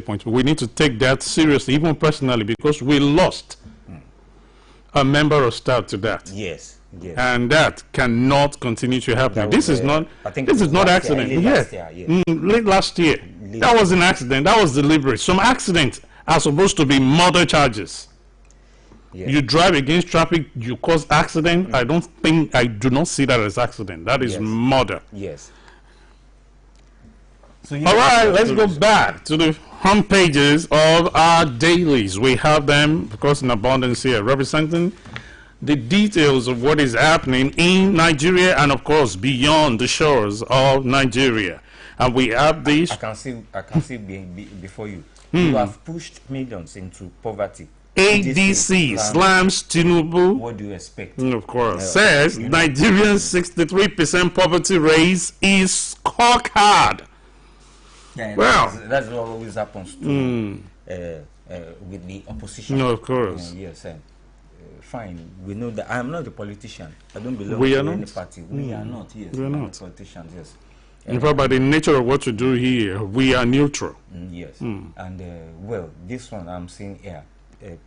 point. We need to take that seriously, even personally, because we lost a member of staff to that. Yes, yes. And that cannot continue to happen. This is not. I think this is not accident. Late Last year. That was an accident. That was deliberate. Some accidents are supposed to be murder charges. Yeah. You drive against traffic, you cause accident. I do not see that as accident. That is murder. Yes. So all right, let's go back to the home pages of our dailies. We have them, of course, in abundance here, representing the details of what is happening in Nigeria and, of course, beyond the shores of Nigeria. And we have these. I can see before you. You have pushed millions into poverty. ADC slams Tinubu. What do you expect? Of course. Says Nigerians 63% poverty rate is scorecard. Yeah, well, that's what always happens to with the opposition. No, of course. Yes, fine. We know that I am not a politician. I don't belong to any party. We are not. Yes, we are not politicians. Yes. In fact, by the nature of what you do here, we are neutral. Yes. And well, this one I'm seeing here,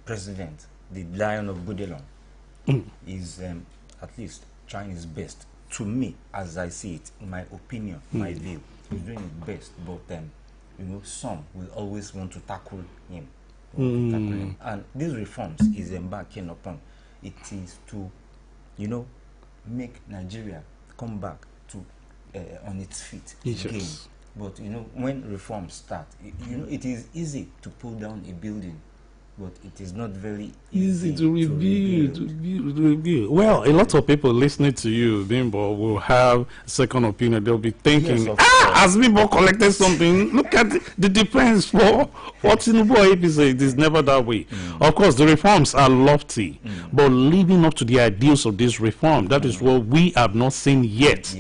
President, the Lion of Budelon, is at least trying his best. To me, as I see it, in my opinion, my view, he's doing his best. But you know, some will always want to tackle him. And these reforms is embarking upon. It is to, you know, make Nigeria come back to on its feet again. But you know, when reforms start, you know, it is easy to pull down a building, but it is not very easy to rebuild. Well, a lot of people listening to you, Bimbo, will have a second opinion. They'll be thinking, has Bimbo collected something? Look at the defense for Tinubu APC. It is never that way. Of course, the reforms are lofty, but living up to the ideals of this reform, that is what we have not seen yet.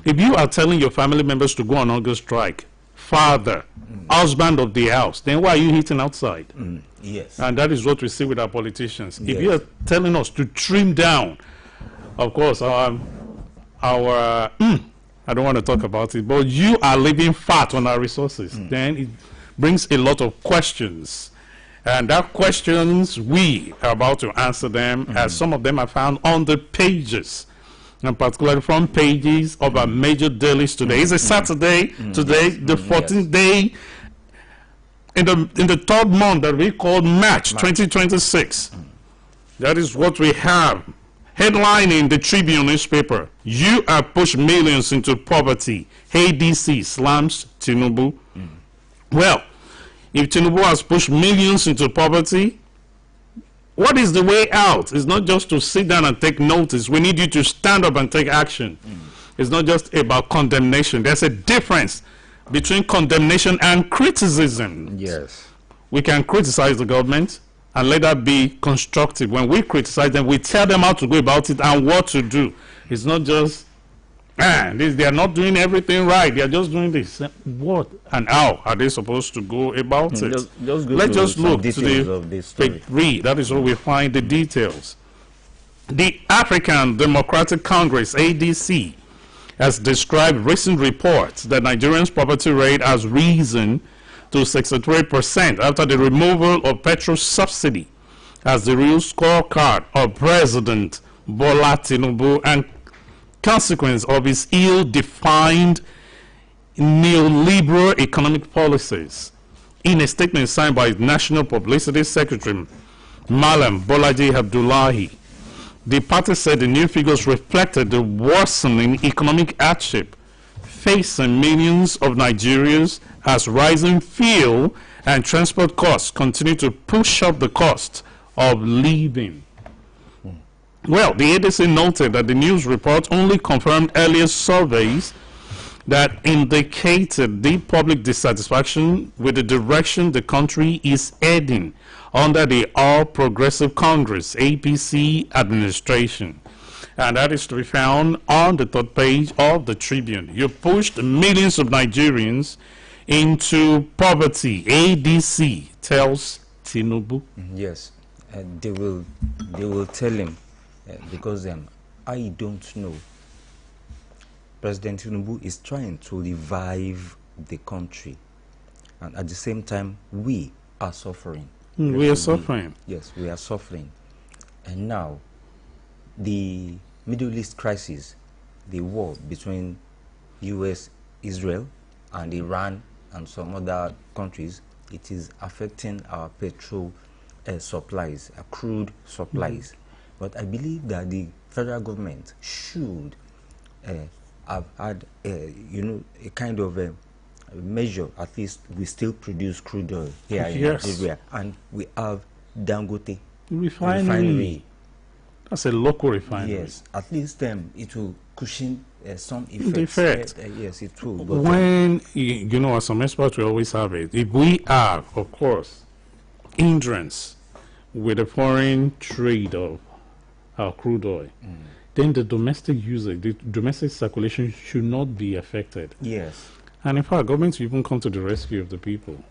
If you are telling your family members to go on hunger strike, father, husband of the house, then why are you eating outside? Yes. And that is what we see with our politicians. If you are telling us to trim down, of course, I don't want to talk about it, but you are living fat on our resources, then it brings a lot of questions. And that questions, we are about to answer them, as some of them are found on the pages, and particularly front pages of our major dailies today. It's a Saturday, today, the 14th day in the third month that we call March 2026. That is what we have. Headline in the Tribune newspaper: you have pushed millions into poverty. ADC slams Tinubu. Well, if Tinubu has pushed millions into poverty, what is the way out? It's not just to sit down and take notice. We need you to stand up and take action. It's not just about condemnation. There's a difference between condemnation and criticism. Yes. We can criticize the government and let that be constructive. When we criticize them, we tell them how to go about it and what to do. It's not just, they are not doing everything right. They are just doing this. What and how are they supposed to go about it? Let's just look to the page 3. That is where we find the details. The African Democratic Congress, ADC, has described recent reports that Nigerians' poverty rate has risen to 63% after the removal of petrol subsidy as the real scorecard of President Bola Tinubu and consequence of his ill-defined neoliberal economic policies. In a statement signed by National Publicity Secretary Malam Bolaji Abdullahi, the party said the new figures reflected the worsening economic hardship facing millions of Nigerians as rising fuel and transport costs continue to push up the cost of living. Well, the ADC noted that the news report only confirmed earlier surveys that indicated the public dissatisfaction with the direction the country is heading under the All Progressive Congress APC administration. And that is to be found on the third page of the Tribune. You pushed millions of Nigerians into poverty, ADC tells Tinubu. Yes, they will tell him because I don't know. President Tinubu is trying to revive the country. and at the same time, we are suffering. We are suffering. Yes, we are suffering. And now, the Middle East crisis, the war between U.S., Israel, and Iran, and some other countries, it is affecting our petrol supplies, crude supplies. But I believe that the federal government should have had, a kind of a measure. At least we still produce crude oil here in Nigeria, and we have Dangote refinery. That's a local refinery. Yes, at least it will cushion some effects. Yes, it will. But when, as some experts will always have it, if we are, of course, hindrance with the foreign trade of our crude oil, then the domestic usage, the domestic circulation should not be affected. Yes. And in fact, governments will even come to the rescue of the people.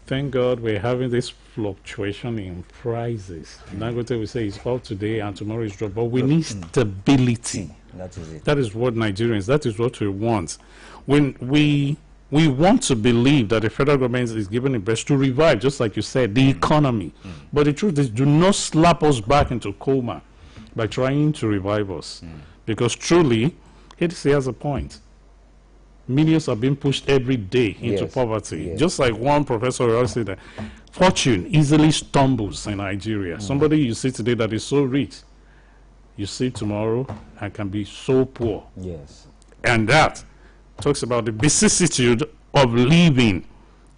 Thank God we're having this fluctuation in prices. Dangote will say it's up today and tomorrow is drop, but we need stability. That is it. That is what Nigerians, that is what we want. When we want to believe that the federal government is giving the best to revive, just like you said, the economy. But the truth is, do not slap us back into coma by trying to revive us. Because truly, HDC has a point. Millions are being pushed every day into poverty. Yes. Just like one professor always said that fortune easily stumbles in Nigeria. Somebody you see today that is so rich, you see tomorrow and can be so poor. Yes. And that talks about the vicissitude of living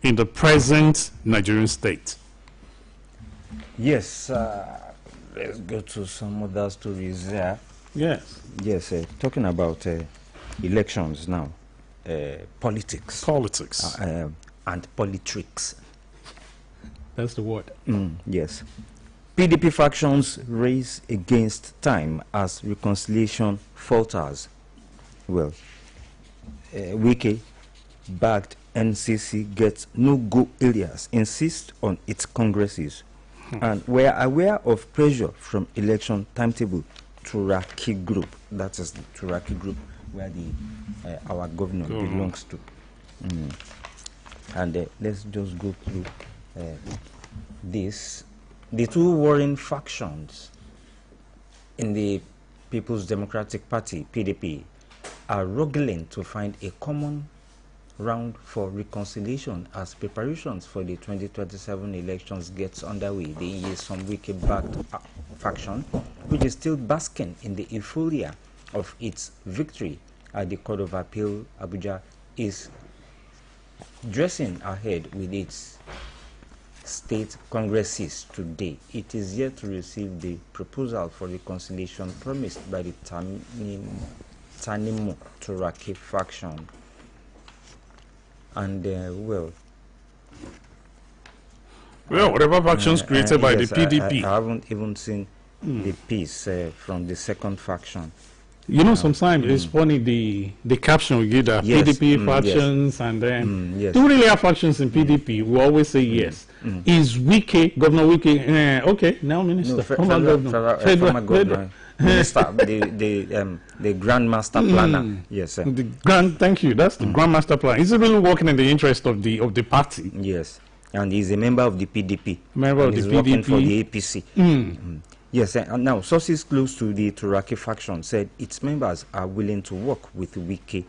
in the present Nigerian state. Yes. Let's go to some other stories there. Yes. Yes. Talking about elections now. Politics. Politics. And politricks. That's the word. Yes. PDP factions race against time as reconciliation falters. Well, Wike backed NCC gets no-go areas, insists on its congresses. And we are aware of pressure from election timetable Turaki group. That is the Turaki group where our governor belongs to. And let's just go through this. The two warring factions in the People's Democratic Party, PDP, are wrestling to find a common round for reconciliation as preparations for the 2027 elections gets underway. The some Wike-backed faction, which is still basking in the euphoria of its victory at the Court of Appeal, Abuja, is dressing ahead with its state congresses today. It is yet to receive the proposal for reconciliation promised by the Tanimu Turaki faction. And whatever factions created by the PDP. I haven't even seen the piece from the second faction. Sometimes it's funny the caption we give that PDP factions, and then do we really have factions in PDP? We always say yes. Is Wike, Governor Wike, okay, now Minister, no, former governor. Minister, the Grand Master Planner. Yes, sir. Thank you. That's the Grand Master Planner. Is he really working in the interest of the party? Yes, and he's a member of the PDP. Member of the PDP. Working for the APC. Yes, and now sources close to the Turaki faction said its members are willing to work with Wike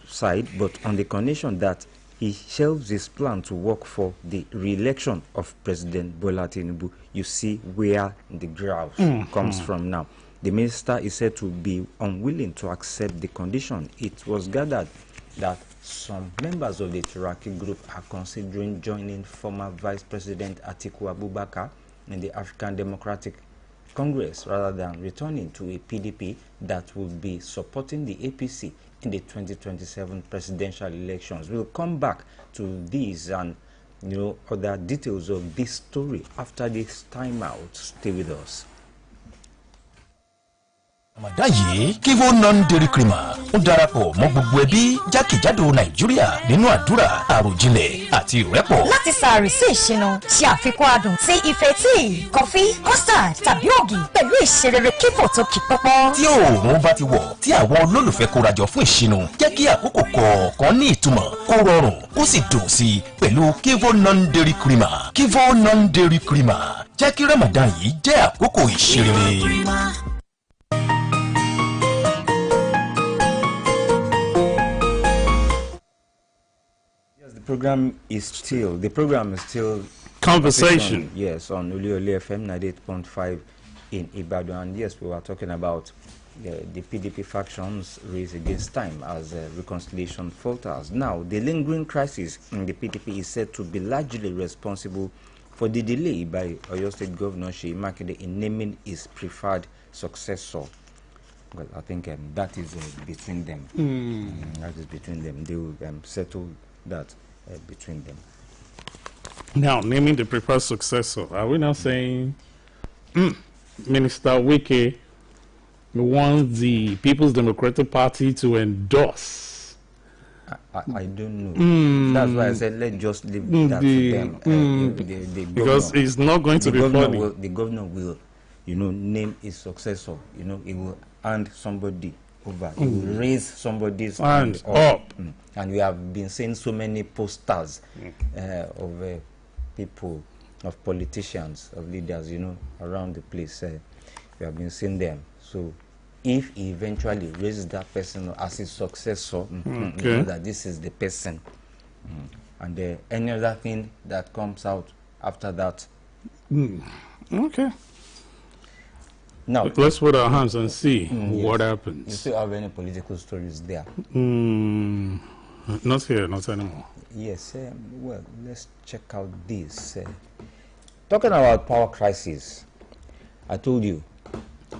side, but on the condition that he shelves his plan to work for the re-election of President Bola Tinubu. You see where the grouse comes from now. The minister is said to be unwilling to accept the condition. It was gathered that some members of the Turaki group are considering joining former Vice President Atiku Abubakar in the African Democratic Congress rather than returning to a PDP that will be supporting the APC in the 2027 presidential elections. We'll come back to these and other details of this story after this timeout. Stay with us. Ramadan yìí Kivo non-dairy creamer ń darapọ̀ mọ́ gbogbo ẹbí jákèjádò Nàìjíríà nínú àdúrà àròjinlẹ̀ àti ìrẹ́pọ̀. Láti sàárì sí ìṣínú, ṣe àfikún adùn sí ife tíì, kọfí, custard tàbí ògì pẹ̀lú ìṣerere Kivo tó kì pọ́pọ́. Tí oòrùn bá ti wọ̀, tí àwọn olólùfẹ́ kórajọ fún ìṣínú, jẹ́ kí àkókò kọ̀ọ̀kan ní ìtumọ̀, kó rọrùn, kó sì dùn sí i pẹ̀lú Kivo non-dairy creamer. Kivo non-dairy creamer jẹ́ kí Ramadan yìí jẹ́ àkókò ìṣerere. The program is still conversation. Yes, on Oluyole FM 98.5 in Ibadan. And yes, we were talking about the PDP factions raised against time as reconciliation falters. Now, the lingering crisis in the PDP is said to be largely responsible for the delay by Oyo State Governor Seyi Makinde in naming his preferred successor. Well, I think that is between them. That is between them. They will settle that between them. Now, naming the preferred successor, are we now saying Minister Wike wants the People's Democratic Party to endorse? I don't know. That's why I said let's just leave that to them. Because it's not going to be funny. The governor will, name his successor. He will hand somebody over. He will raise somebody's hand up. And we have been seeing so many posters of people, of politicians, of leaders, around the place. We have been seeing them. So if he eventually raises that person as his successor, you know that this is the person. And any other thing that comes out after that. Okay. Now, let's put our hands and see what happens. You still have any political stories there? Not here, not anymore. Yes, well, let's check out this. Talking about power crisis, I told you,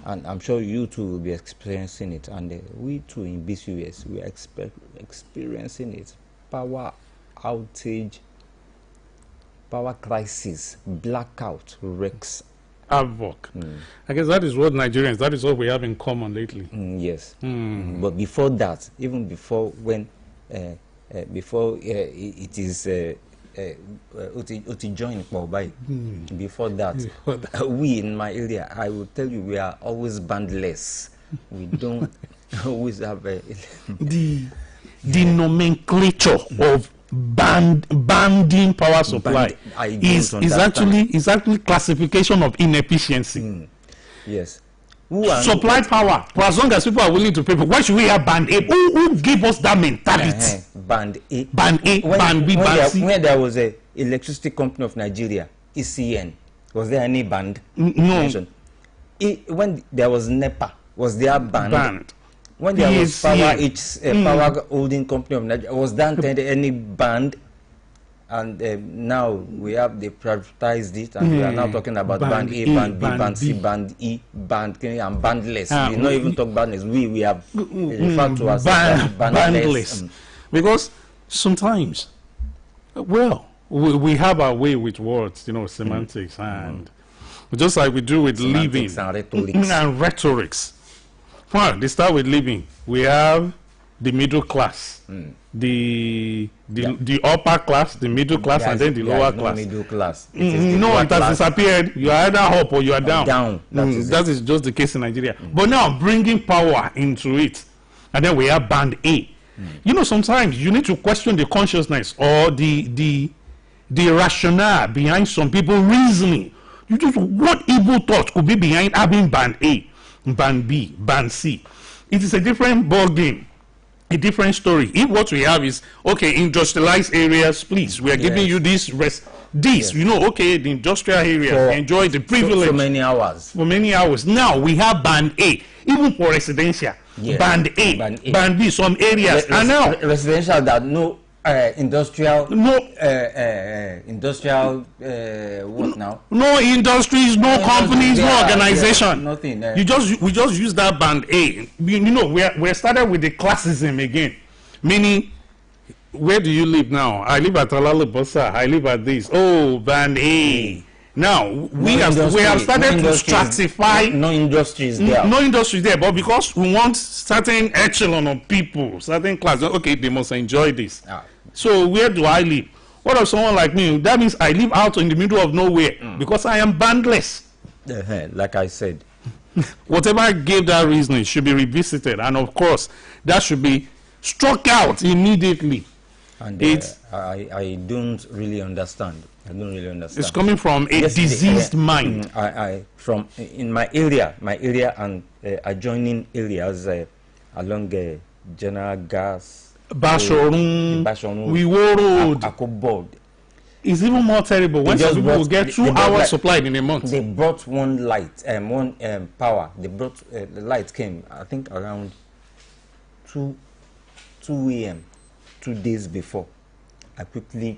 and I'm sure you too will be experiencing it, and we too in BCUS, we are experiencing it. Power outage, power crisis, blackout, wrecks. Havoc. I guess that is what Nigerians, that is what we have in common lately. Yes. But before that, even before when, before it is joined before that, we in my area, I will tell you, we are always bandless. We don't always have the nomenclature of banding power supply is actually classification of inefficiency. Yes. Supply power for as long as people are willing to pay for. Why should we have band A? Who gave us that mentality? Band A, band B, band C. When there was a electricity company of Nigeria, ECN, was there any band? No. When there was NEPA, was there band? When there was power holding company of Nigeria, was that any band? And now we have they privatized it, and we are now talking about band A, band B, band C, band E, band and bandless. We not even talk bandless. We have referred to as bandless. Because sometimes, well, we have our way with words, semantics, and just like we do with living and rhetorics. Fine, they start with living. We have the middle class, the upper class, the middle class, and then the lower class. Middle class. No, it has disappeared. You are either up or you are down. That is just the case in Nigeria. But now bringing power into it, and then we have band A. Sometimes you need to question the consciousness or the rationale behind some people reasoning. What evil thought could be behind having band A, band B, band C? It is a different ball game. A different story. If what we have is industrialized areas, please, we are giving you this the industrial area enjoy the privilege for many hours. Now we have band A, even for residential. Band A, band B, some areas, and now residential that no industrial what now? No industries, no companies, no organization. Nothing. We just use that band A. We're started with the classism again. Meaning, where do you live now? I live at Alalibosa. I live at this. Oh, band A. Now we have started to stratify. No industry is there. No industry there, but because we want certain echelon of people, certain class, okay, they must enjoy this. So where do I live? What of someone like me? That means I live out in the middle of nowhere because I am bandless. Like I said. Whatever gave that reasoning should be revisited, and of course that should be struck out immediately. And I don't really understand. It's coming from a diseased mind. From in my area and adjoining areas along General Gas, Bashorun, Wiwo Road, Akobod. It's even more terrible when some people will get 2 hours supplied in a month. They brought one light and one power. They brought the light came, I think, around 2 a.m. 2 days before. I quickly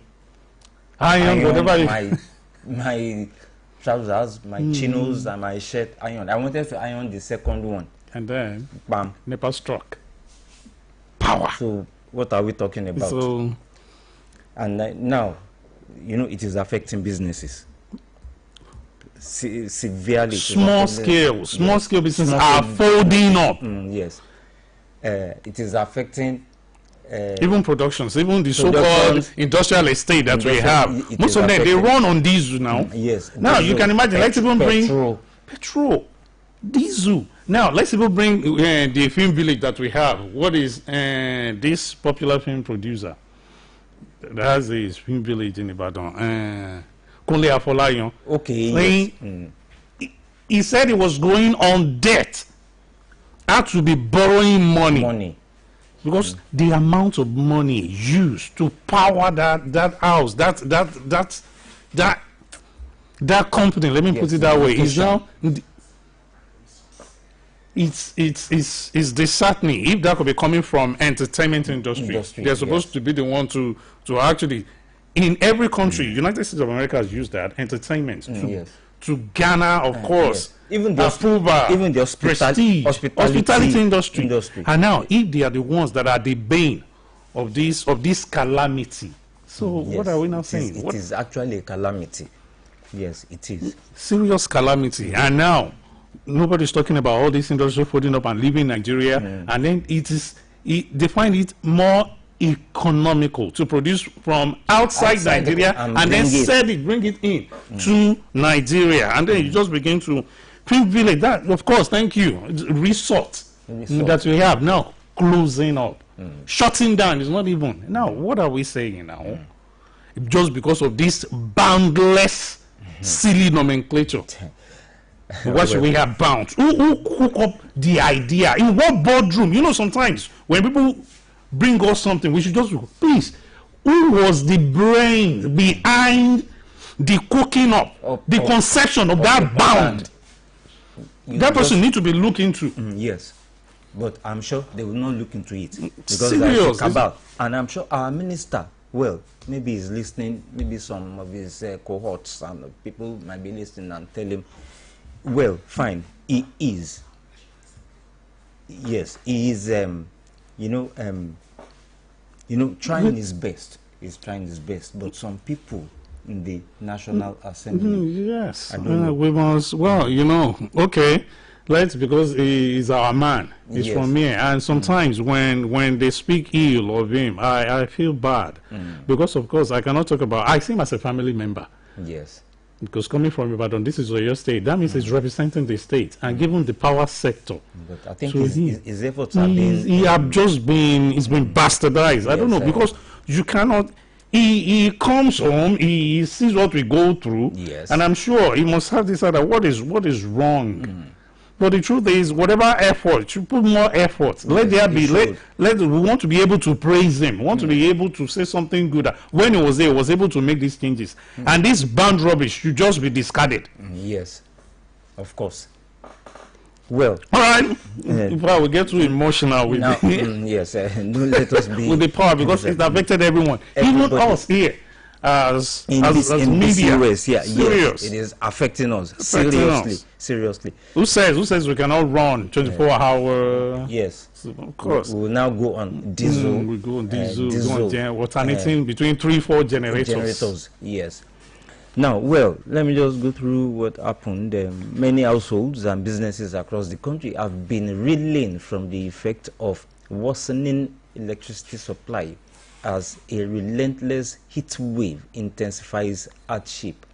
ironed my trousers, my chinos, and my shirt. Ironed. I wanted to iron the second one, and then bam, NEPA struck. Power. So what are we talking about? So, and now, you know, it is affecting businesses severely. Small scale businesses are folding up. Yes, it is affecting. Even productions, even the so-called industrial estate that we have, most of them, they run on diesel now. Yes. Now you can imagine, let's even bring petrol, diesel. Now let's even bring the film village that we have. What is this popular film producer that has his film village in Ibadan? Kunle Afolayan. Okay. Yes. He said he was going on debt, had to be borrowing money. Because the amount of money used to power that house, that company, let me put it that way, is now it's disheartening. If that could be coming from entertainment industry they're supposed to be the one to actually, in every country, United States of America has used that entertainment to garner, of course, even the approval, even the hospitality industry. And now, if they are the ones that are the bane of this calamity, so what are we now saying? It is actually a calamity. Yes, it is serious calamity. And now nobody's talking about all this industry folding up and leaving Nigeria. And then they find it more economical to produce from outside Nigeria and then bring it in to Nigeria, and then you just begin to privilege that. Of course, thank you. Resort that we have now closing up, shutting down. Is not even now. What are we saying now? Just because of this boundless, silly nomenclature. What should we have bound? Who cook up the idea? In what boardroom? You know, sometimes when people bring us something, we should just go, please, who was the brain behind the cooking up, the conception of that bound? That person needs to be looked into. Yes, but I'm sure they will not look into it because that's about. And I'm sure our minister, well, maybe he's listening, maybe some of his cohorts and people might be listening and tell him, well, fine, he is. Yes, he is. Trying his best. He's trying his best, but some people in the National Assembly. Yes, we must. Well, okay. Because he is our man. He's from here, and sometimes when they speak ill of him, I feel bad because, of course, I cannot talk about. I see him as a family member. Yes. Because coming from Ibadan, this is your state. That means he's representing the state and given the power sector. But I think his efforts have been. It's been bastardized. I don't know, because you cannot. He comes home, he sees what we go through, and I'm sure he must have decided what is wrong. But the truth is, whatever effort, you put more effort. Let there be. We want to be able to praise him. We want to be able to say something good. When he was there, he was able to make these changes. And this banned rubbish should just be discarded. Yes, of course. Well, all right. Before we get too emotional with now, yes, don't let us be with the power, because it affected everyone, even us here. As media, yes, it is affecting us seriously. Who says we cannot run 24-hour? Yes, so, of course. We will now go on diesel. We go on diesel. Alternating between 3-4 generators. Yes. Now, well, let me just go through what happened. Many households and businesses across the country have been reeling from the effect of worsening electricity supply as a relentless heat wave intensifies hardship.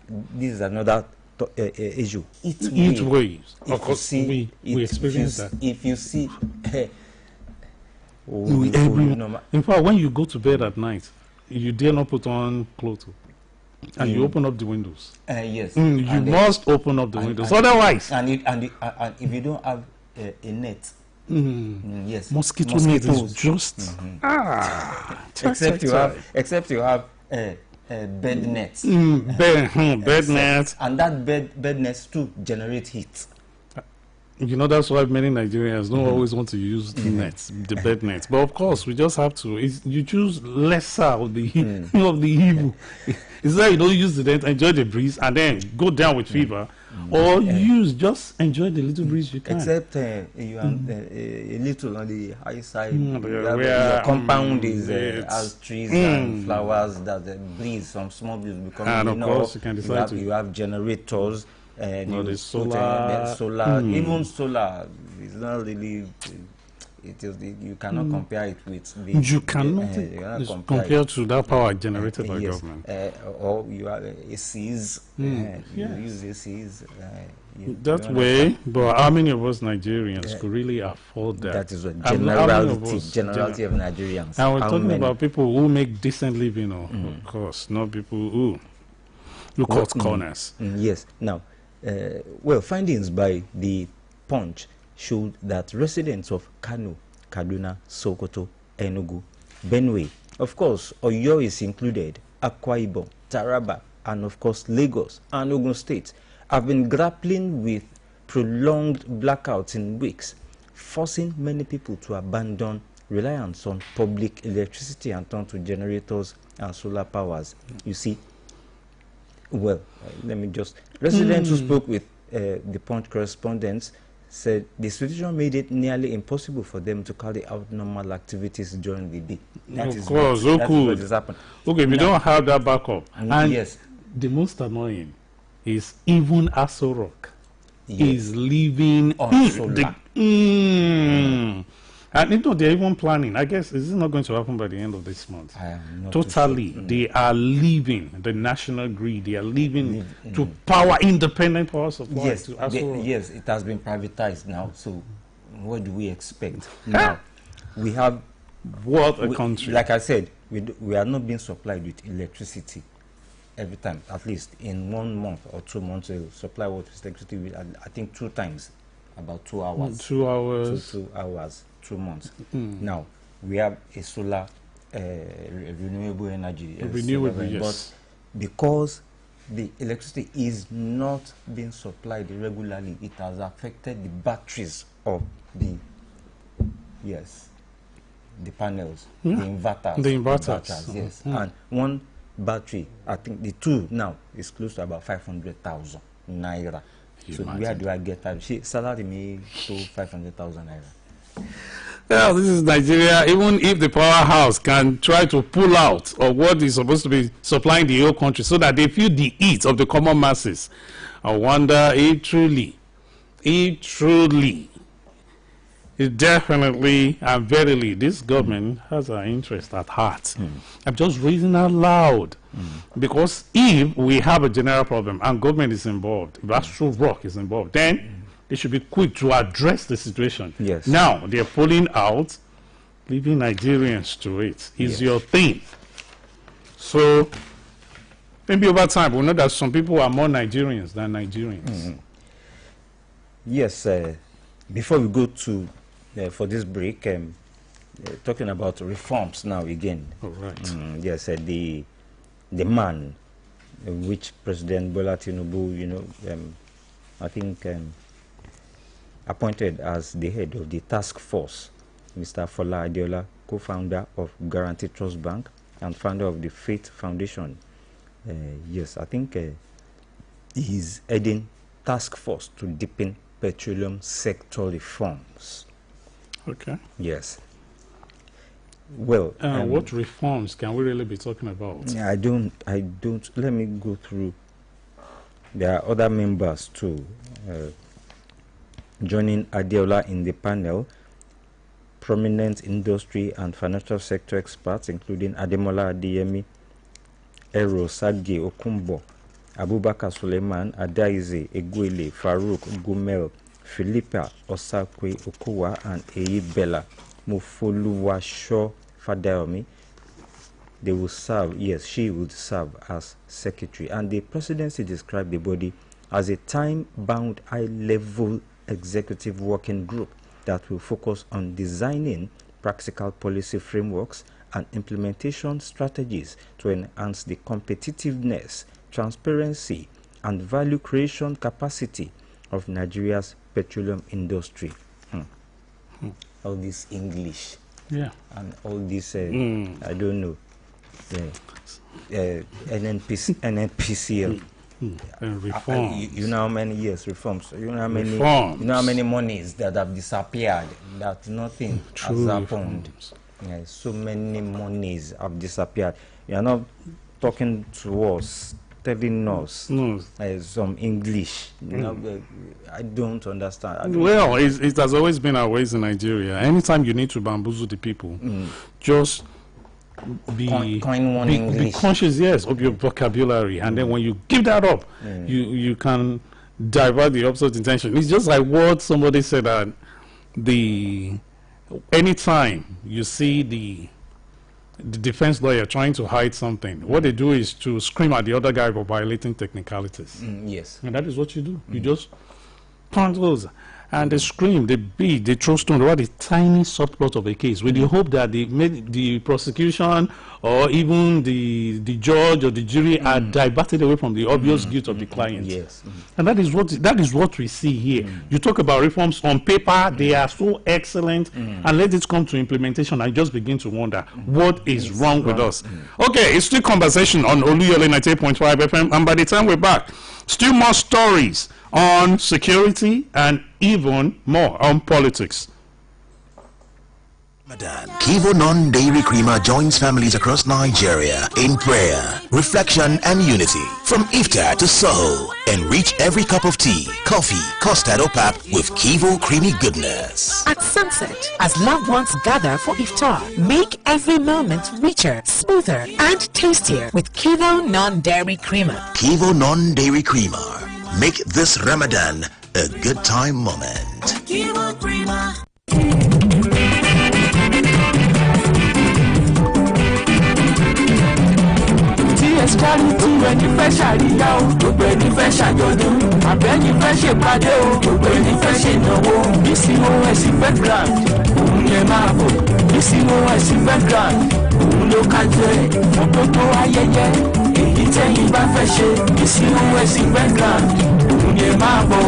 This is another issue. Heat waves. Of course, we experience that. If you see... in fact, when you go to bed at night, you dare not put on clothes. And you open up the windows. Yes. You must open up the windows. Otherwise... And if you don't have a net... yes. Mosquito net is just... Except you have bed nets. Bed nets. And that bed nets too generate heat. You know, that's why many Nigerians don't always want to use the nets, the bed nets. But of course, we just have to. You choose lesser of the of the evil. It's like you don't use the net, enjoy the breeze, and then go down with fever, or just enjoy the little breeze you can. Except you have a little on the high side. Your compound has trees and flowers that breeze, some small breeze become. And of course, you can decide you have generators. The solar, even solar is not really. It is you cannot compare it with the. You cannot compare to that power generated by government. Or you have ACs. You use ACs. That way, but how many of us Nigerians could really afford that? That is a generality of Nigerians. And we're talking about people who make decent living, of course, not people who cut corners. Yes. Now. Well, findings by the Punch showed that residents of Kano, Kaduna, Sokoto, Enugu, Benue, of course, Oyo is included, Akwa Ibom, Taraba, and of course Lagos and Ogun State have been grappling with prolonged blackouts in weeks, forcing many people to abandon reliance on public electricity and turn to generators and solar powers. You see, well, let me just... Residents who spoke with the Punch correspondents said the situation made it nearly impossible for them to carry out normal activities during the day. That is what has happened. Okay, we don't have that backup. And yes. The most annoying is even Aso Rock is living on solar. And you know, they're even planning. I guess this is not going to happen by the end of this month. I am not totally. Sure. They are leaving the national grid. They are leaving to power independent power supply. Yes, yes, it has been privatized now. So what do we expect? Now, we have... What a country. Like I said, we are not being supplied with electricity every time. At least in 1 month or 2 months, we'll supply electricity with, I think 2 times, about 2 hours. 2 hours. 2 hours. 2 months. Now we have a solar renewable energy. Renewable, yes. But because the electricity is not being supplied regularly, it has affected the batteries of the panels, the inverters. Yes. And one battery, I think the 2 now is close to about 500,000 naira. So where do I get that? Salary me to 500,000 naira. Well, this is Nigeria. Even if the powerhouse can try to pull out of what is supposed to be supplying the whole country so that they feel the heat of the common masses, I wonder if truly, definitely and verily, this government has an interest at heart. I'm just reasoning out loud. Because if we have a general problem and government is involved, if Astro Rock is involved, then they should be quick to address the situation. Yes. Now, they're pulling out, leaving Nigerians to it. Is your thing. So, maybe over time, we'll know that some people are more Nigerians than Nigerians. Yes. Before we go to, for this break, talking about reforms now again. All right. Yes, the man, which President Bola Tinubu, I think... appointed as the head of the task force, Mr. Fola Adeola, co-founder of Guarantee Trust Bank and founder of the Faith Foundation. Yes, I think he's heading task force to deepen petroleum sector reforms. Okay. Yes. Well, what reforms can we really be talking about? I don't. Let me go through. There are other members too. Joining Adeola in the panel, prominent industry and financial sector experts, including Ademola Adeyemi, Ero Sage Okumbo, Abubakar Suleiman, Adaize Eguele, Farouk Gumel, Philippa Osakwe Okowa, and Eyi Bella Mufoluwasho Fadayomi. They will serve, yes, she would serve as secretary. And the presidency described the body as a time-bound, high-level executive working group that will focus on designing practical policy frameworks and implementation strategies to enhance the competitiveness, transparency, and value creation capacity of Nigeria's petroleum industry. All this English, yeah, and all this, I don't know, NNPCL. And reforms. You know how many years reforms? You know how many? Reforms. You know how many monies that have disappeared? That nothing has happened. Yeah, so many monies have disappeared. You are not talking to us, telling us some English. You know, I don't understand. Well, it has always been our ways in Nigeria. Anytime you need to bamboozle the people, just be conscious, yes, of your vocabulary, and then when you give that up, you can divert the opposite intention. It's just like what somebody said, that anytime you see the defense lawyer trying to hide something, what they do is to scream at the other guy for violating technicalities. Yes, and that is what you do. You just point those. And they scream, they beat, they throw stone over the tiny subplot of a case with the hope that the prosecution or even the judge or the jury are diverted away from the obvious guilt of the client. Yes. And that is what we see here. You talk about reforms on paper, they are so excellent, and let it come to implementation, I just begin to wonder what is wrong with us. Okay, it's still conversation on Oluyole 98.5 FM, and by the time we're back, still more stories on security and even more on politics. Kivo Non-Dairy Creamer joins families across Nigeria in prayer, reflection and unity. From iftar to Soho, enrich every cup of tea, coffee, custard or pap with Kivo creamy goodness. At sunset, as loved ones gather for iftar, make every moment richer, smoother and tastier with Kivo Non-Dairy Creamer. Kivo Non-Dairy Creamer. Make this Ramadan a good time moment. Kivo Creamer. TS Charity ẹni fẹ́ ṣàríyá o, gbogbo ẹni fẹ́ ṣàjọ̀dún, àbẹ́ni fẹ́ ṣèpàdé o, gbogbo ẹni fẹ́ ṣènáwó. BCOS background, òun yẹn máa bọ̀. BCOS background, òun ló kájọ ẹ̀ fún gbogbo ayẹyẹ. Èyí tẹ́yìn bá fẹ́ ṣe, BCOS background, òun yẹn máa bọ̀ o.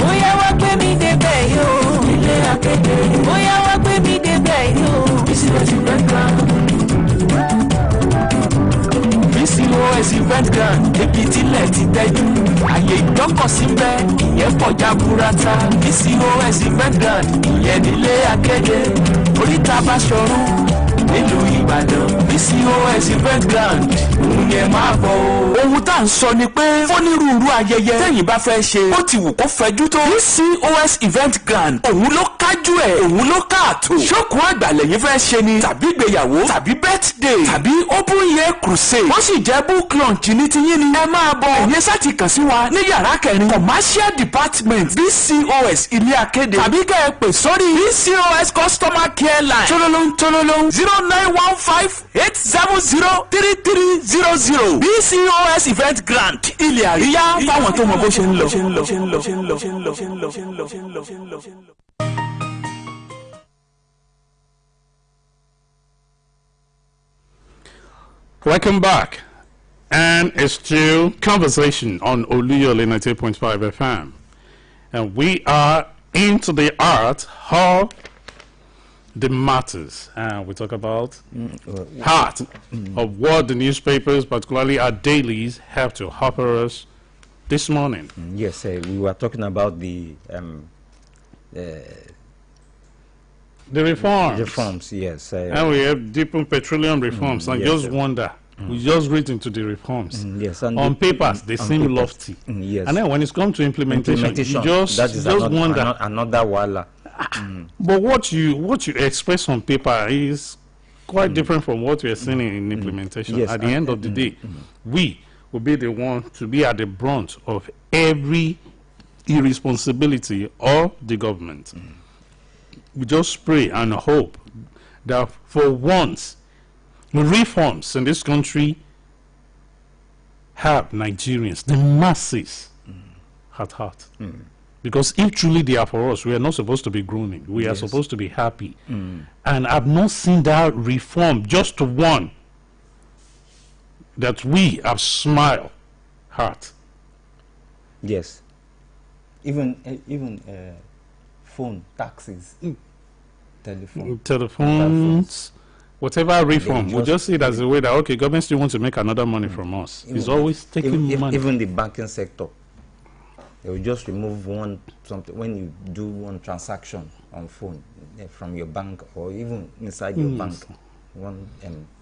Bóyá wá gbé mi débẹ̀ yóò, ilé akéde. Bóyá wá gbé mi débẹ̀ yóò, BCOS background. BCOS background, débi tílẹ̀ ti tẹ́jú. Àyè ìdọ́kọ̀sí ń bẹ, ìyẹn pọ̀ jaburata. BCOS background, ìyẹn nílé akéde. Oríta Báṣọ̀run, nílùú Ìbàdàn. BCOS background, òun yẹn máa bọ̀ o. Ohun tá à ń sọ ni pé fónírúurú ayẹyẹ tẹ́yìn bá fẹ́ ṣe, ó ti wù kó fẹjú tó. BCOS event grand, òun ló kájú ẹ̀, òun ló káàtó. Ṣókùn àgbà lẹ́yìn fẹ́ ṣe ni, tàbí ìgbéyàwó, tàbí birthday, tàbí open year crusade. Wọ́n sì jẹ́ book launch ní tiyín ni. Ẹ máa bọ̀. Ẹ̀yin sá ti kàn sí wa ní yàrá kẹrin commercial department BCOS ilé akéde. Tàbí kẹ́ ẹ pè sórí BCOS customer care line tololong 0915-870-3300. BCOS event grant ilé àríyá fáwọn tó mọ bó ṣe ń lọ. Welcome back, and it's still conversation on Oluyole 98.5 FM, and we are into the art of the matters, and we talk about heart of what the newspapers, particularly our dailies, have to offer us this morning. Yes, we were talking about the The reforms. Reforms, yes. And we have deepened petroleum reforms. And yes, just sir. wonder, we just read into the reforms. Yes, on papers, they seem lofty. Yes. And then when it's come to implementation, you just wonder. Another wala. But what you express on paper is quite different from what we are seeing in implementation. Yes, at the end of the day, we will be the one to be at the brunt of every irresponsibility of the government. We just pray and hope that for once, reforms in this country have Nigerians, the masses, at heart. Because if truly they are for us, we are not supposed to be groaning. We are supposed to be happy. And I've not seen that reform, just one, that we have smiled heart. Yes. Even phone taxes, telephones, whatever reform, we just see it as a way that, okay, government still wants to make another money from us. It's always taking money. Even the banking sector, they will just remove something when you do one transaction on phone from your bank, or even inside your bank, one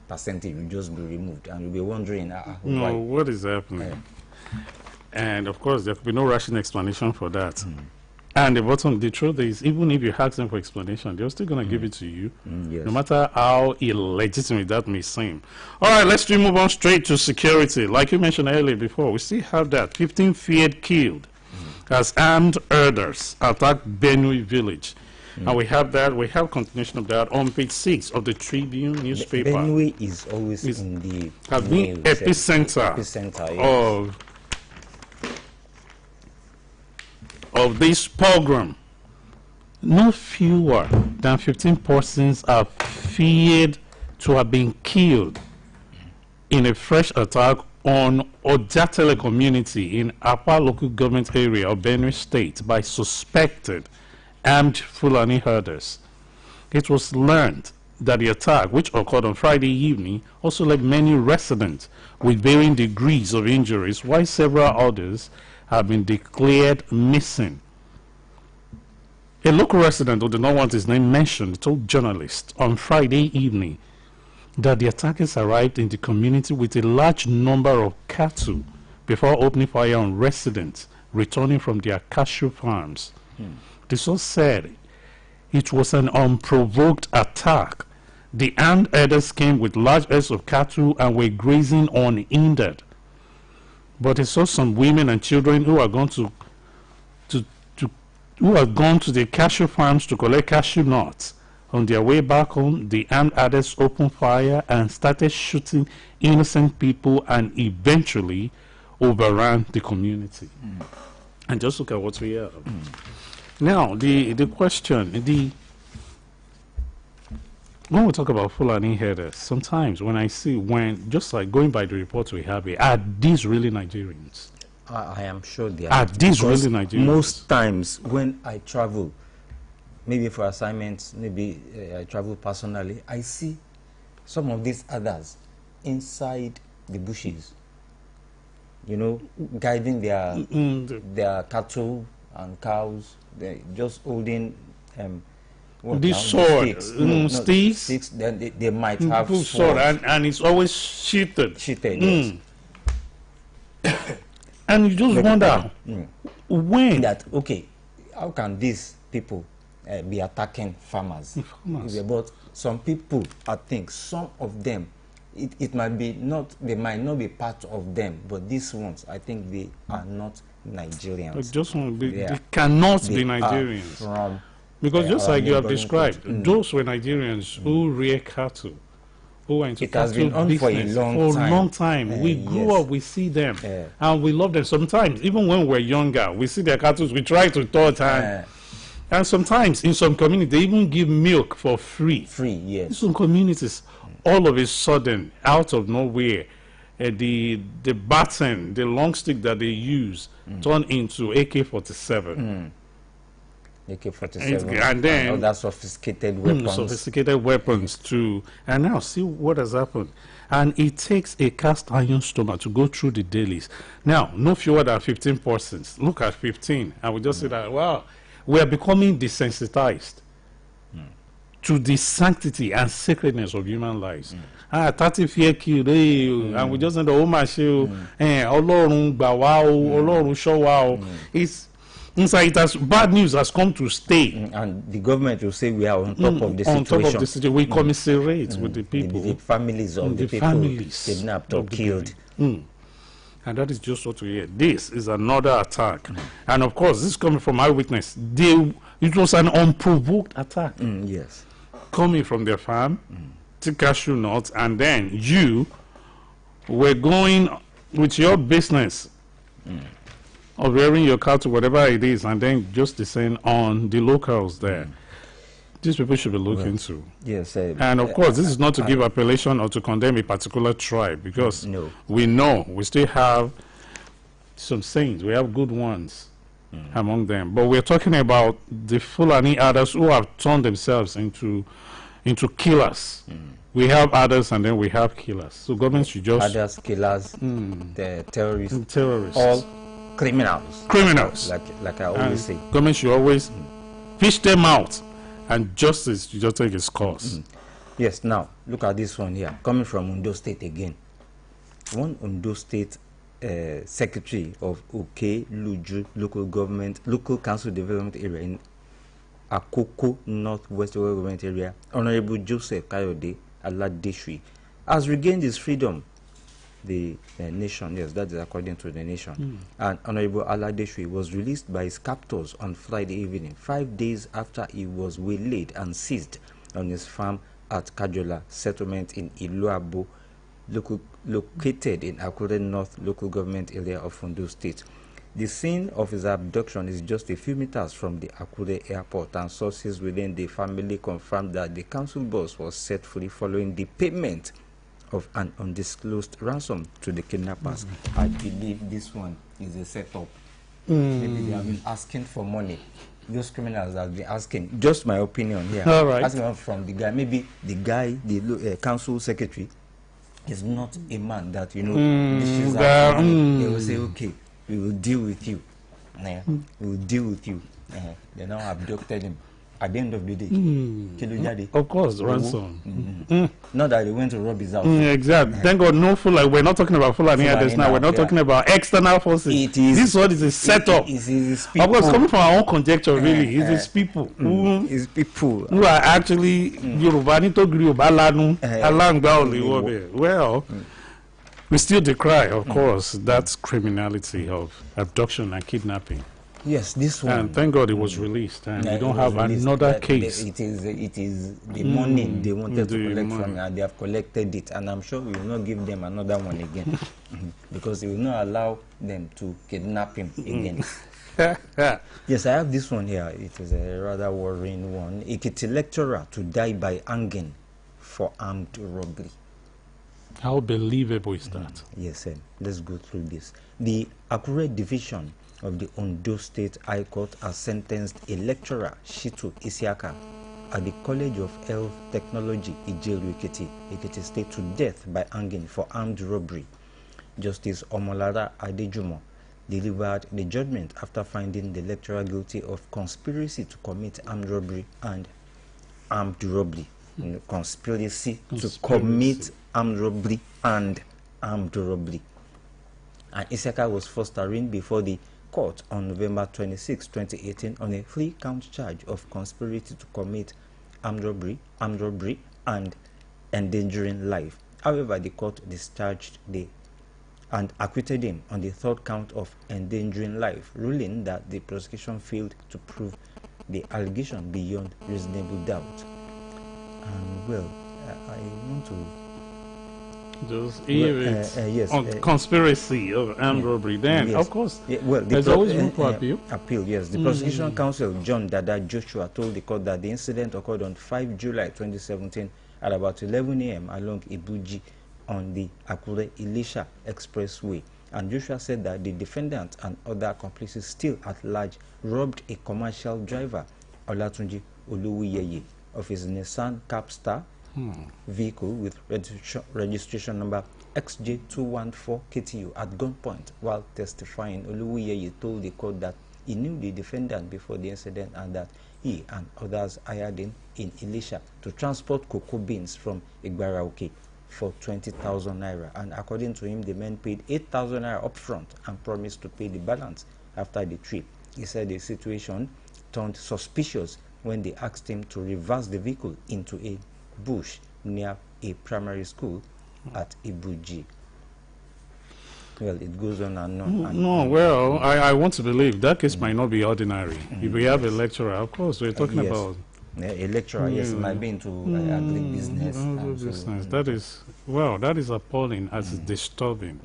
percentage will just be removed, and you'll be wondering why. What is happening? And of course, there could be no rational explanation for that. And the truth is, even if you ask them for explanation, they're still going to give it to you, no matter how illegitimate that may seem. All right, let's move on straight to security. Like you mentioned earlier before, we still have that 15 feared killed as armed herders attacked Benue village. And we have that. We have continuation of that on page 6 of the Tribune newspaper. Benue is always in the epicenter of this pogrom. No fewer than 15 persons are feared to have been killed in a fresh attack on Ojatele community in Apa local government area of Benue State by suspected armed Fulani herders. It was learned that the attack, which occurred on Friday evening, also left many residents with varying degrees of injuries, while several others have been declared missing. A local resident who did not want his name mentioned told journalists on Friday evening that the attackers arrived in the community with a large number of cattle before opening fire on residents returning from their cashew farms. The source said it was an unprovoked attack. The armed herders came with large herds of cattle and were grazing unhindered. But he saw some women and children who are gone to the cashew farms to collect cashew nuts. On their way back home, the armed herders opened fire and started shooting innocent people and eventually overran the community. And just look at what we have. Now, the question, when we talk about Fulani herders, sometimes when I see, just like going by the reports we have here, are these really Nigerians? I am sure they are. Are these really Nigerians? Most times when I travel, maybe for assignments, maybe I travel personally, I see some of these others inside the bushes, guiding their cattle and cows. They're just holding this sword, sticks. Then they might have sword, and it's always sheathed. Yes. And you just wonder when that, okay, how can these people be attacking farmers? But some people, I think some of them, it might be not, they might not be part of them, but these ones, I think they are not Nigerians. They cannot be Nigerians. Because just like you have described, those were Nigerians who rear cattle, who were into it has been on business for a long time. We grew up, we see them, and we love them. Sometimes, even when we're younger, we see their cattle, we try to touch, and sometimes in some communities, they even give milk for free. Yes. In some communities, all of a sudden, out of nowhere, the baton, the long stick that they use, turn into AK-47. AK-47 and then other sophisticated weapons. Too. And now see what has happened. And it takes a cast iron stomach to go through the dailies. Now, no fewer than 15 persons. Look at 15, and we just say that, wow, we are becoming desensitized. to the sanctity and sacredness of human lives. 30 kiri, and we just said, oh my show, Ọlọ́run gbà wá o, Ọlọ́run ṣọ́ wá o. It's inside, bad news has come to stay. And the government will say we are on top of the situation. On top of the situation, we commiserate with the people, the families of the people kidnapped or killed. And that is just what we hear. This is another attack, and of course, this is coming from eyewitness. It was an unprovoked attack. Yes, coming from their farm to cashew nuts, and then you were going with your business of rearing your cattle, whatever it is, and then just descend on the locals there. These people should be looked into. Yes, and of course, this is not to give appellation or to condemn a particular tribe, because we know we still have some saints, we have good ones among them, but we're talking about the Fulani others who have turned themselves into killers. We have others, and then we have killers. So government should just others, killers, the terrorists, all criminals. Like I always say, government should always fish them out, and justice should just take its course. Yes. Now look at this one here, coming from Ondo State again. One Ondo State secretary of Oluyole local council development area in Akoko Northwest Local Government Area, Honorable Joseph Kayode Aladeshui, has regained his freedom. The nation, yes, that is according to the nation. And Honorable Aladeshui was released by his captors on Friday evening, 5 days after he was waylaid and seized on his farm at Kajola settlement in Iluabo, located in Akure North Local Government Area of Ondo State. The scene of his abduction is just a few meters from the Akure airport, and sources within the family confirmed that the council boss was set free following the payment of an undisclosed ransom to the kidnappers. I believe this one is a setup. Maybe they have been asking for money. Those criminals have been asking. Just my opinion here. All right. Asking from the guy. Maybe the guy, the council secretary, is not a man that they will say, okay, we will deal with you. We will deal with you. They now abducted him. At the end of the day, of course, ransom. Not that they went to rob his house. Exactly. Thank God, no Fulani. We're not talking about Fulani others now. We're not talking about external forces. This one is a setup. Of course, coming from our own conjecture, really, it's his people. It's people who are actually Yoruba. Well, we still decry, of course, that criminality of abduction and kidnapping. Yes, this one. And thank God it was released, and we don't have another case. It is the money they wanted to collect from me, and they have collected it, and I'm sure we will not give them another one again, because they will not allow them to kidnap him again. Yes, I have this one here. It is a rather worrying one. Ekiti lecturer to die by hanging for armed robbery. How believable is that? Yes, let's go through this. The Akure division of the Ondo State High Court has sentenced a lecturer, Shitu Isiaka, at the College of Health Technology, Ijeru Ekiti State, to death by hanging for armed robbery. Justice Omolara Adejumo delivered the judgment after finding the lecturer guilty of conspiracy to commit armed robbery and armed robbery. Conspiracy to commit armed robbery and armed robbery. And Isiaka was first arraigned before the court on November 26, 2018 on a 3-count charge of conspiracy to commit armed robbery, and endangering life. However, the court discharged and acquitted him on the 3rd count of endangering life, ruling that the prosecution failed to prove the allegation beyond reasonable doubt. And well, I want to just hear it on conspiracy of armed robbery. Then, of course, there's always room for appeal. Yes, the prosecution counsel John Dada Joshua told the court that the incident occurred on 5 July 2017 at about 11 a.m. along Ibuji on the Akure-Ilisha Expressway. And Joshua said that the defendant and other accomplices still at large robbed a commercial driver, Olatunji Oluyole, of his Nissan Capstar vehicle with registration number XJ214KTU at gunpoint. While testifying, Oluyole told the court that he knew the defendant before the incident and that he and others hired in Elisha to transport cocoa beans from Igbaraoke for 20,000 naira. And according to him, the men paid 8,000 naira upfront and promised to pay the balance after the trip. He said the situation turned suspicious when they asked him to reverse the vehicle into a bush near a primary school at Ibuji. Well, it goes on and on. No, well, I want to believe that case might not be ordinary. If we have a lecturer, of course, we're talking yes. about... A lecturer, yes, it might be into agribusiness. Business. That is, well, that is appalling as it's disturbing.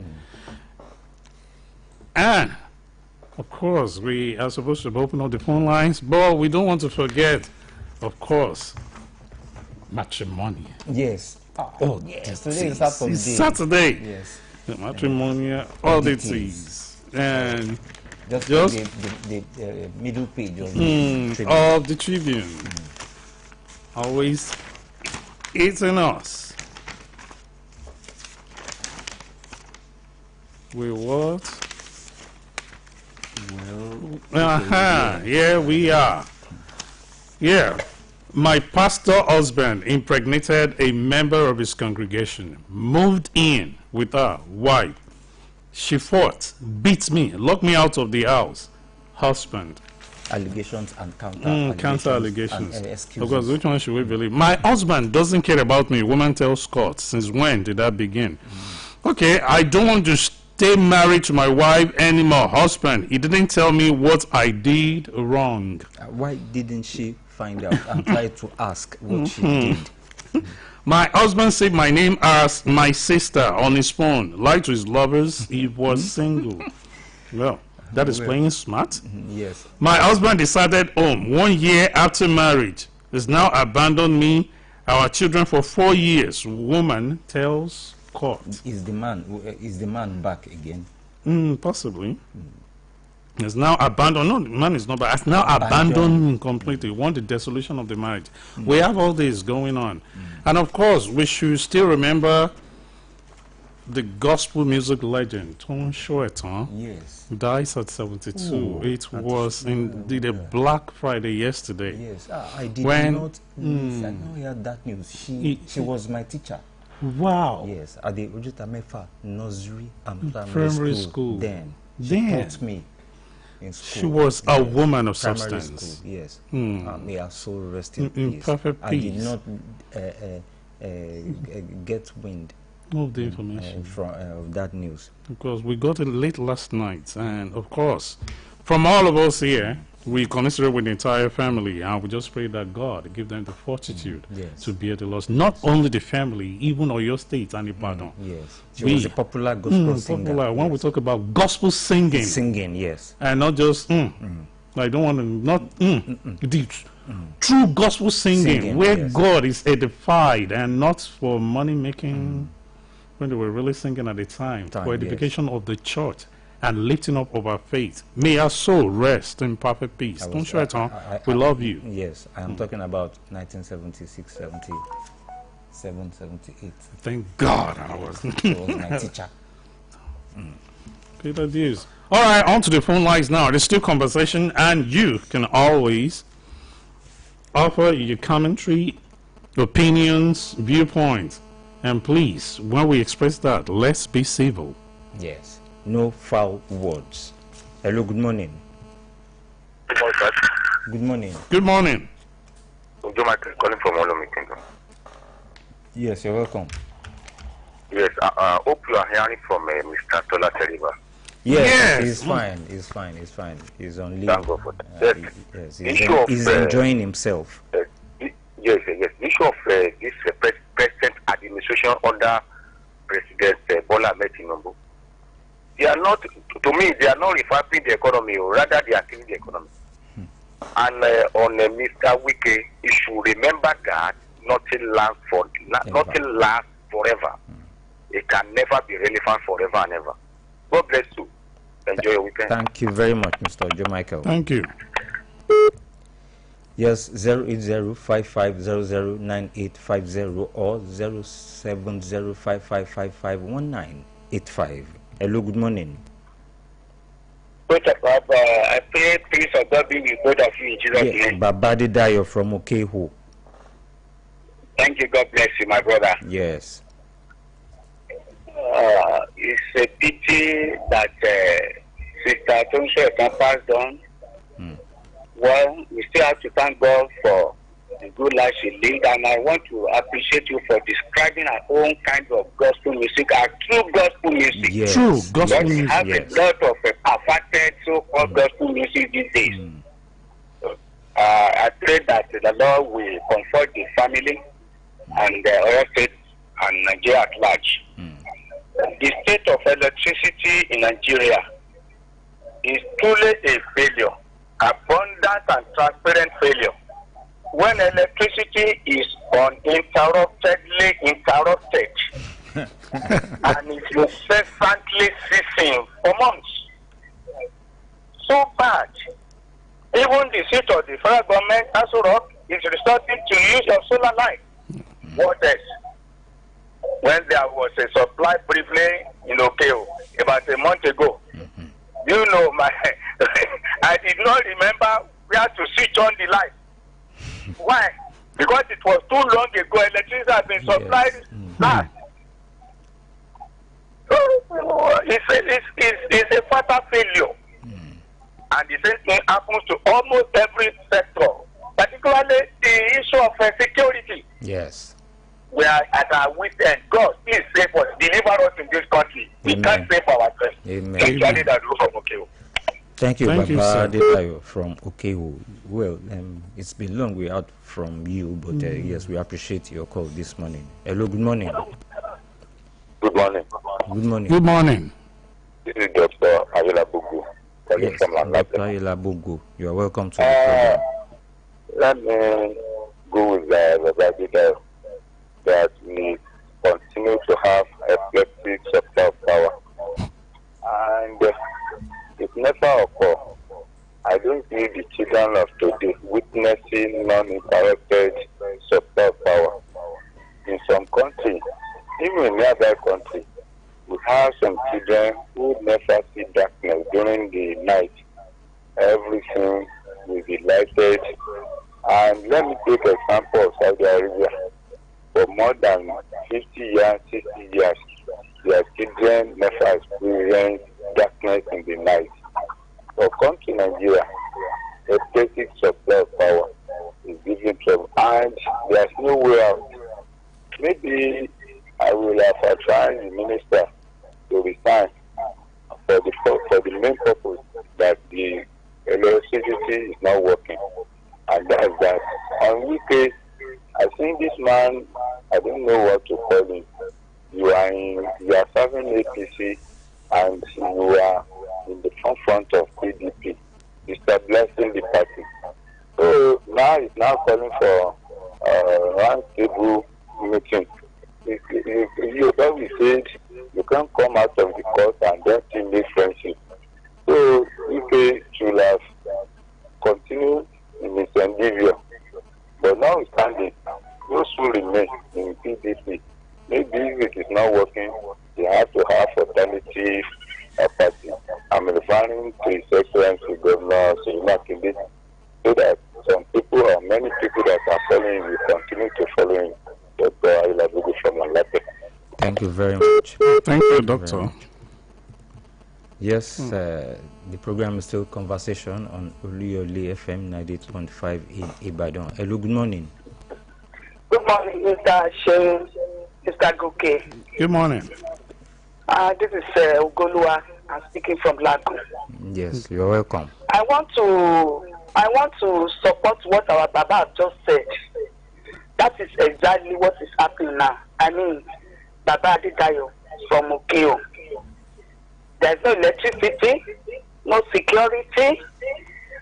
And, of course, we are supposed to open up the phone lines, but we don't want to forget, of course, matrimony. Yes. Oh, yes. Today is Saturday. It's Saturday. Yes. The matrimonial oddities. And just the middle page of the Tribune. Always eating us. We what? Well, here we are. Yeah. My pastor husband impregnated a member of his congregation, moved in with her wife. She fought, beat me, locked me out of the house. Husband. Allegations and counter allegations. And, excuses. Because which one should we believe? My husband doesn't care about me, woman tells court. Since when did that begin? Okay, I don't want to stay married to my wife anymore. Husband, he didn't tell me what I did wrong. Why didn't she find out and try to ask what she did? My husband saved my name as my sister on his phone. Lied to his lovers, he was single. Well, that is playing smart. Yes. My husband decided home 1 year after marriage. Has now abandoned me, our children for 4 years. Woman tells court. Is the man back again? Possibly. Has now abandoned. No, the man is not back. Has now abandoned me completely. Want the dissolution of the marriage. We have all this going on. And of course, we should still remember the gospel music legend, Tom Shoetan, yes, dies at 72. It was indeed a Black Friday yesterday. Yes, I did not hear that news. She was my teacher. Wow. Yes, at the Ojutamefa Nursery and Primary school. Then she taught me in school. She was a woman of primary substance. School, yes. May her soul rest in peace. Perfect peace. I did not get wind of the information of that news, because we got it late last night. And of course, from all of us here, we commiserate with the entire family, and we just pray that God give them the fortitude to bear the loss. Not only the family, even Oyo State and Ibadan. Yes, she was a popular gospel singer. Popular. When we talk about gospel singing, yes, and not just I don't want to the true gospel singing where God is edified, and not for money making. When they were really singing at the time for edification of the church and lifting up of our faith. May our soul rest in perfect peace. Don't show it, huh? We love you. Yes, I am talking about 1976, 77, 78. Thank God I was. She was my teacher. Peter Dews. All right, on to the phone lines now. There's still conversation, and you can always offer your commentary, opinions, viewpoints. And please, when we express that, let's be civil. Yes. No foul words. Hello, good morning. Good morning, sir. Good morning. Good morning. Joe Michael calling from Oluyole Kingdom. Yes, you're welcome. Yes, I hope you are hearing from Mr. Tola Teriba. Yes, he's fine. He's fine. He's fine. He's on leave. Thank God for that. Yes, he's enjoying himself. Yes. The issue of this present administration under President Bola Ahmed Tinubu, they are not, to me, they are not reviving the economy, or rather they are killing the economy. And on Mr. Wike, you should remember that nothing lasts forever. It can never be relevant forever and ever. God bless you. Enjoy your weekend. Thank you very much, Mr. Joe Michael. Thank you. Yes, 08055009850 or 07055551985. Hello, good morning. both of I pray peace of God be with both of you in Jesus' name. Baba Didayo from Okeho. Thank you. God bless you, my brother. Yes. It's a pity that Sister Tonso passed on. Well, we still have to thank God for the good life she lived, and I want to appreciate you for describing our own kind of gospel music, our true gospel music. Yes. True gospel We music. have a lot of perfected so-called gospel music these days. I pray that the Lord will comfort the family and the other states and Nigeria at large. The state of electricity in Nigeria is truly a failure, abundant and transparent failure. When electricity is uninterruptedly interrupted and is incessantly ceasing for months, so bad. Even the seat of the federal government, Aso Rock, is resorting to use of solar light. What else? When there was a supply briefly in Okeo about a month ago, you know, I did not remember where to switch on the light. Why? Because it was too long ago. Electricity has been supplied last. It's a fatal failure. And the same thing happens to almost every sector, particularly the issue of security. Yes. We are at our wit's end. God, please save us, deliver us in this country. We can't save ourselves. Amen. Especially that rule from Okeo. Thank you, Thank you, Baba sir. Dedayo from Okeho. Well, it's been long we out from you, but yes, we appreciate your call this morning. Hello, good morning. Good morning. Good morning. Good morning. This is Dr. Ayala Bugu. Yes, Dr. Ayala, you are welcome to the program. Let me go with the Bible that we continue to have epileptic supply of power. And it never occurs. I don't see the children of today witnessing non-interrupted supply of power. In some countries, even in other countries, we have some children who never see darkness during the night. Everything will be lighted. And let me take an example of Saudi Arabia. For more than 50 years, 60 years, their children never experienced darkness in the night. So come to Nigeria, a basic supply of power is giving trouble. And there's no way out. Maybe I will have tried the minister to resign for the main purpose that the electricity is not working. And that's that. On weekdays, I think this man, I don't know what to call him. You are serving APC and you are in the front of PDP, destabilizing the party. So now he's now calling for round table meeting. You always said you can't come out of the court and then still make friendship. So UK should have continued in his endeavor. But now he's standing. Those who remain in PDP, maybe if it is not working, they have to have alternative party. I'm referring to His Excellency Governor Seyimakinde, so that some people or many people that are following will continue to follow him. Dr. Ayala Bugu from Malate. Thank you very much. Thank you, Doctor. Yes, the program is still Conversation on Oluyole FM 98.5 in Ibadan. Hello, good morning. Good morning, Mr. Shane, Mr. Goke. Good morning. This is Ugolua. I'm speaking from Lago. Yes, you're welcome. I want to support what our Baba just said. That is exactly what is happening now. I mean, Baba Adedayo from Okeo. There's no electricity, no security,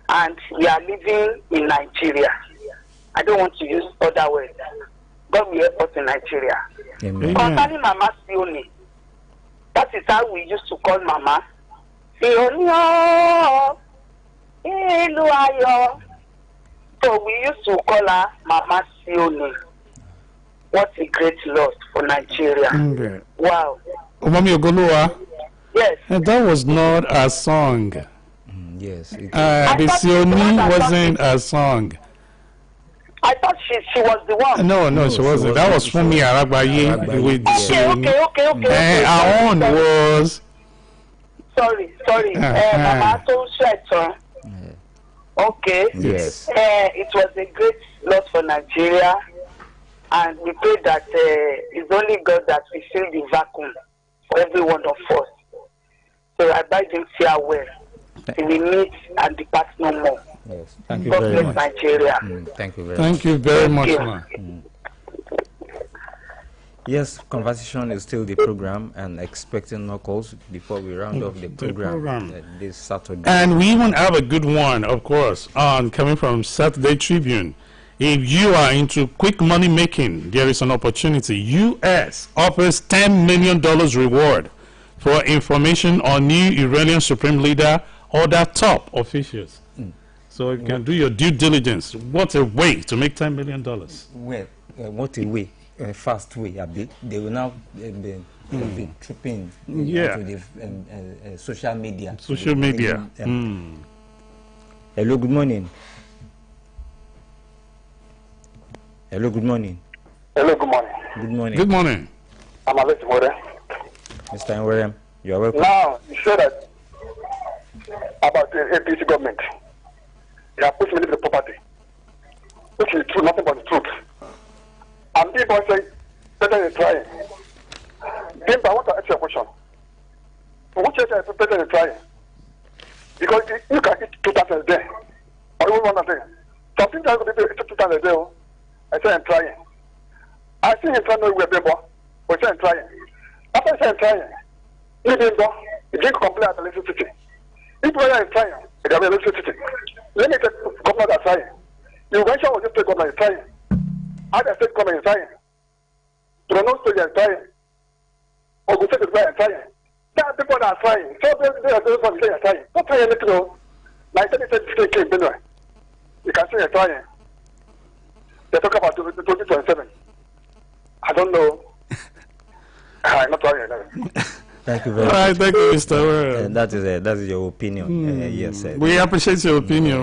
and we are living in Nigeria. I don't want to use other words. God will help us in Nigeria. Amen. Concerning Mama Sioni, that is how we used to call Mama. Sioni, Ilu Ayo. So we used to call her Mama Sioni. What a great loss for Nigeria. Wow. Mami Ogoluwa, Yes. that was not a song. Yes. Bisioni wasn't a song. I thought she was the one. No, she wasn't. That was Fumi Aragbaye with Bisioni. Okay. Our own was. Sorry. Mama told Sheton. Okay. Yes. It was a great loss for Nigeria, and we pray that it's only God that will fill the vacuum for every one of us. So I bid him farewell. Till we meet and depart no more. Yes. Thank you God very bless much. Nigeria. Thank you very much. Thank you very much, ma. Yes, conversation is still the program, and expecting more calls before we round off the program. This Saturday. And we even have a good one, of course, coming from Saturday Tribune. If you are into quick money making, there is an opportunity. U.S. offers $10 million reward for information on new Iranian Supreme Leader or their top officials. So you can do your due diligence. What a way to make $10 million. Well, what a way. Fast way a bit. They will now be tripping into the social media. Social media. Hello, good morning. Hello, good morning. Hello, good morning. Good morning. Good morning. I'm Alex More. Mr. Nwerem, you are welcome. Now, you said that about the APC government. They are pushing the property, which is true, nothing but the truth. And people say, better than trying. Then, I want to ask you a question. Which is better than trying? Because you can eat 2 times a day, or even 1 a day. Something that could be 2 times a day, I say I'm trying. I think I'm trying to be a but I say I'm trying. After I say I'm trying, you didn't complain about electricity. If you are trying, you have electricity. Let me take government that's trying. You mentioned what the state government is trying. Other state government is trying. To know state is trying. Or the state is trying. There are people that are trying. So they are those ones that are trying. Don't try anything. Like they said, state came anyway. You can say they're trying. They talk about 2027. I don't know. I'm not trying. Thank you very much. All right, thank you, Mr. That is your opinion. Yes. We appreciate your opinion.